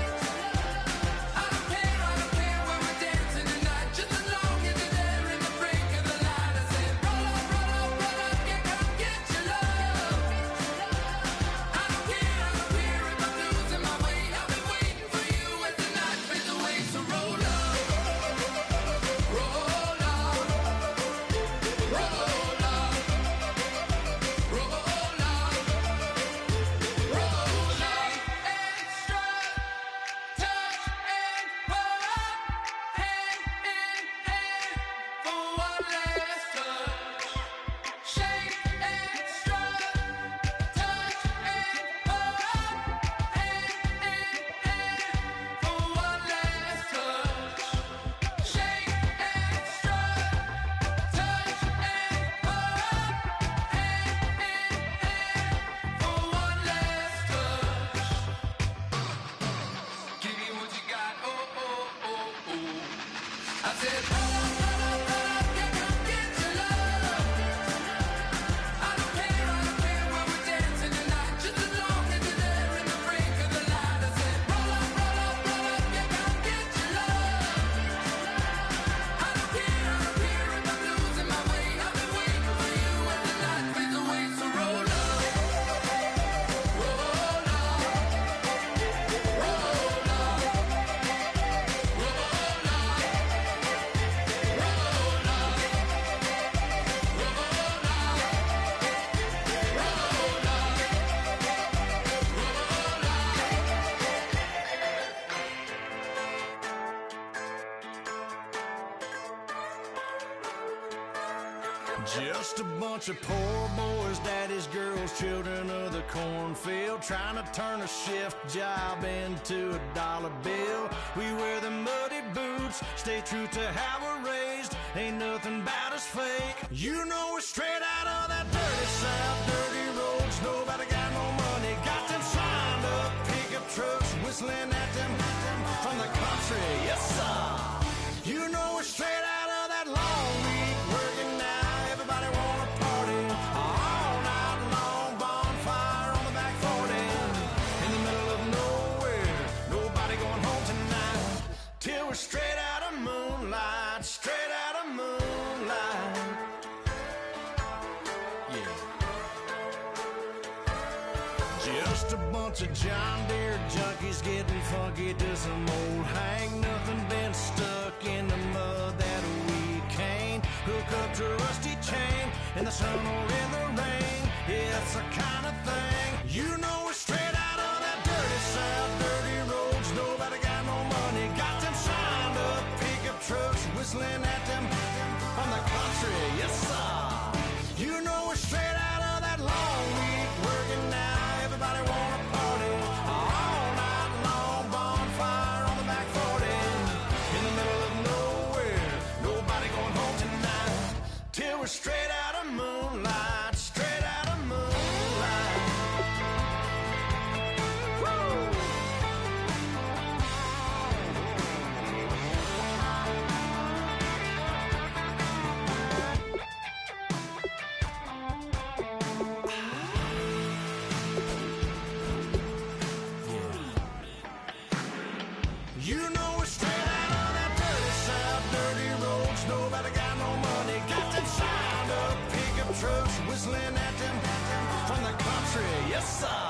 Just a bunch of poor boys, daddy's girls, children of the cornfield, trying to turn a shift job into a dollar bill. We wear the muddy boots, stay true to how we're raised. Ain't nothing about us fake. You know we're straight out of that dirty south, dirty roads. Nobody got no money, got them signed up pickup trucks, whistling at them from the country. Yes, sir. You know we're straight out of that long week working now. Everybody wanna party all night long, bonfire on the back 40 in the middle of nowhere. Nobody going home tonight till we're straight out of moonlight, straight out of moonlight. Yeah. Just a bunch of John Deere junkies getting funky to some old hang. Nothing been stuck in the mud that we can't hook up to a rusty chain in the sun or in the rain. Yeah, it's the kind of thing. You know we're straight out of that dirty south, dirty roads. Nobody got no money, got them signed up pickup trucks, whistling at them from the country. Yes, sir. You know we're straight out of that long week working now. Everybody wanna party all night long, bonfire on the back 40 in the middle of nowhere. Nobody going home tonight till we're straight out of moonlight, straight out of moonlight. Woo! You know we're straight out of that dirty south, dirty roads. Nobody got no money, got them signed up pickup trucks, whistling at them from the country. Yes, sir.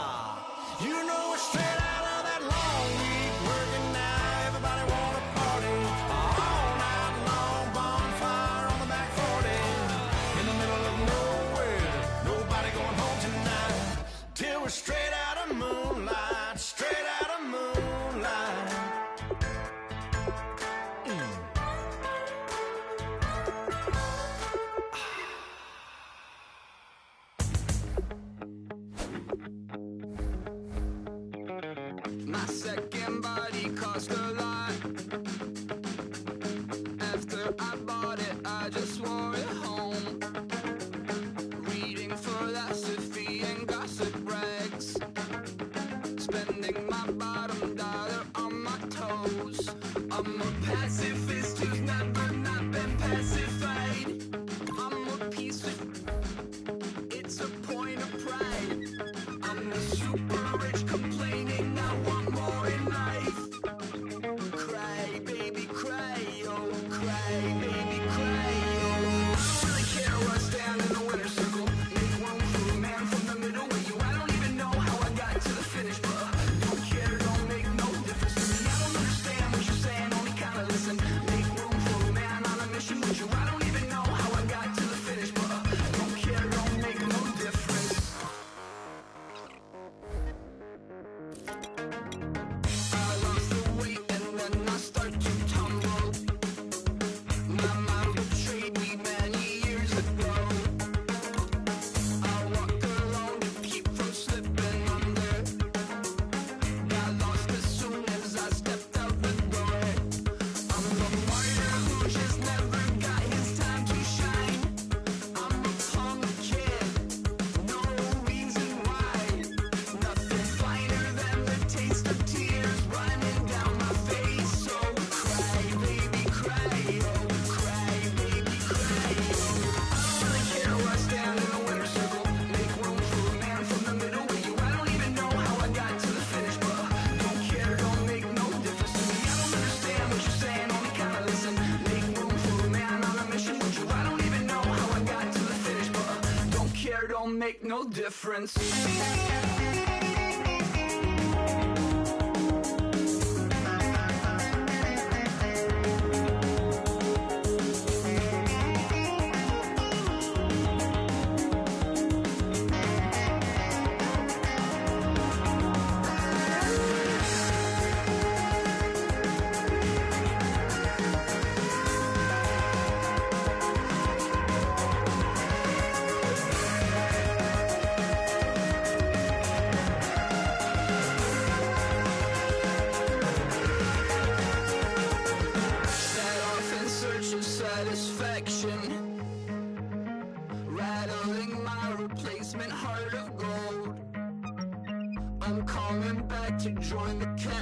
You know we're straight out of that long week working now. Everybody wanna party all night long, bonfire on the back 40 in the middle of nowhere. Nobody going home tonight till we're straight out of moonlight, straight out of moonlight. My second body cost a lot. After I bought it, I just wore it home. Reading philosophy and gossip rags. Spending my bottom dollar on my toes. I'm a pacifist who's never not been pacified. I'm a piece of... It's a point of pride. I'm the super rich complaining I want more in life. Cry, baby, cry, oh, cry, baby, cry, oh. I don't really care where I stand in the winner's circle. Make room for a man from the middle with you. I don't even know how I got to the finish, but don't care, don't make no difference to me. I don't understand what you're saying, only kinda listen. Make room for a man on a mission with you. I don't even know how I got to the finish, but don't care, don't make no difference. I lost the weight and then I start to tumble. My mom betrayed me many years ago. I walk alone to keep from slipping under. Got lost as soon as I stepped out the door. I'm the martyr who just never got his time to shine. I'm a punk kid, no reason why. Nothing finer than the taste of tears running down my face. So cry, baby, cry, oh, cry, baby, cry, oh. I don't really care where I stand in the winner's circle. Make room for a man from the middle with you. I don't even know how I got to the finish, but don't care, don't make no difference to me. I don't understand what you're saying, only kinda listen. Make room for a man on a mission with you. I don't even know how I got to the finish, but don't care, don't make no difference.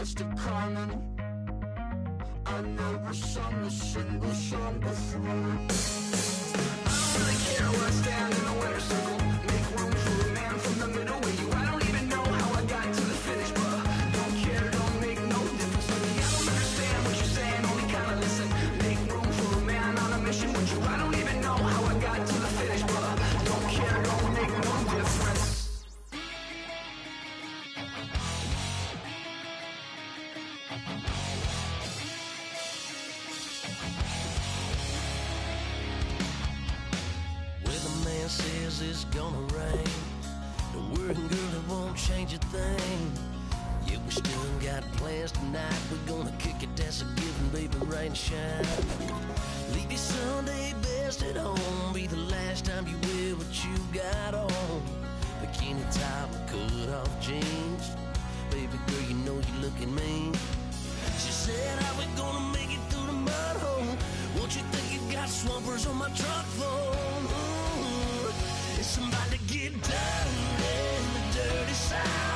fast economy. I never sung a single song before. I don't really care where I stand in the winner's circle. Make room for a man from the middle with you. I don't even know how I got to the finish, but don't care, don't make no difference to me. I don't understand what you're saying, only kinda listen. Make room for a man on a mission with you. I don't even know how I got to the finish, but don't care, don't make no difference. Says it's gonna rain. Don't worry, girl, it won't change a thing. Yeah, we still got plans tonight. We're gonna kick it, that's a given, baby, rain and shine. Leave your Sunday best at home. Be the last time you wear what you got on. Bikini top and cut off jeans. Baby girl, you know you looking mean. She said, how we gonna make it through the mud hole? Won't you think you got swampers on my truck phone? Somebody get down in the dirty side.